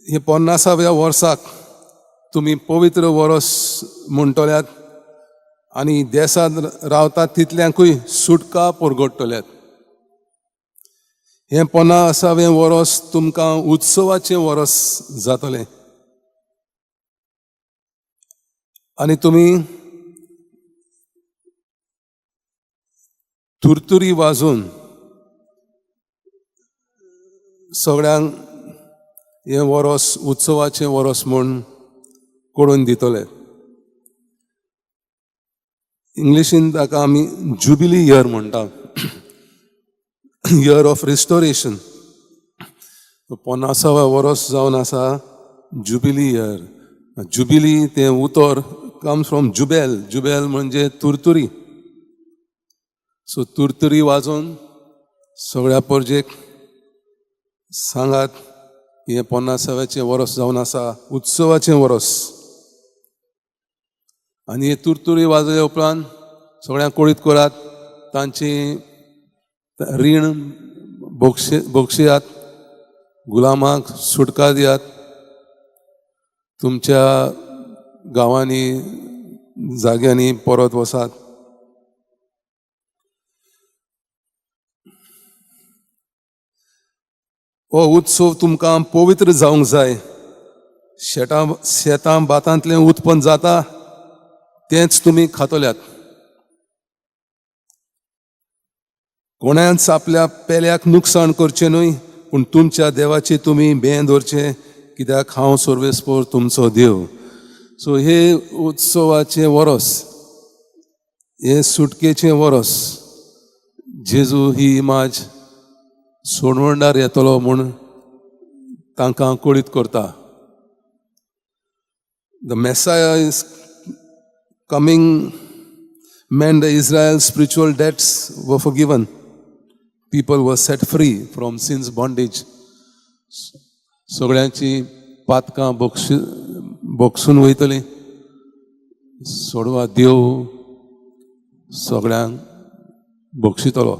हे 50व्या वर्साक तुम्ही पवित्र वर्स म्हणटल्यात आणि देशांत रावतात तितल्यांकूय सुटका परगडटल्यात. हे 50वें वर्स तुमकां उत्सवाचें वर्स जातलें आणि तुम्ही तुरतुरी वाजून सगळ्यांक हे वर्स उत्सवाचें वर्स म्हूण करून दितले. इंग्लिशीन ताका आमी जुबिली इयर म्हणटा, इयर ऑफ रिस्टोरेशन. 50वें वर्स जावन आसा जुबिली इयर. जुबिली तें उतर कम्स फ्रॉम जुबेल. जुबेल म्हणजे तुरतुरी. सो तुरतुरी वाजोवन सगळ्या परजेक सांगात हे 50वें वर्स जावन आसा उत्सवाचें वर्स. आनी हे तुरतुरी वाजले उपरांत सगळ्यांक कळीत करात तांची रीण बक्षियात, गुलामाक सुटका दियात, तुमच्या गांवांनी जाग्यांनी परत वसात. हो उत्सव तुमकां पवित्र जावंक जाय. शेतां भातांतलें उत्पन्न जाता तेंच तुमी खातल्यात. कोणाच आपल्या पेल्याक नुकसाण करचें न्हय, पूण तुमच्या देवाची तुमी भें दवरचें, कित्याक हांव सर्वेस्पर तुमचो देव. सो हे उत्सवाचें वर्स, हे सुटकेचें वर्स, जेजू ही इमाज सोडवंडार येतलो म्हूण तांकां कळीत करता. The Messiah is coming meant the Israel's spiritual debts were forgiven. People were set free from sin's bondage. सगळ्यांची पातकां बोगसून वयतली. सोडवा देव सगळ्यांक बक्षितलो.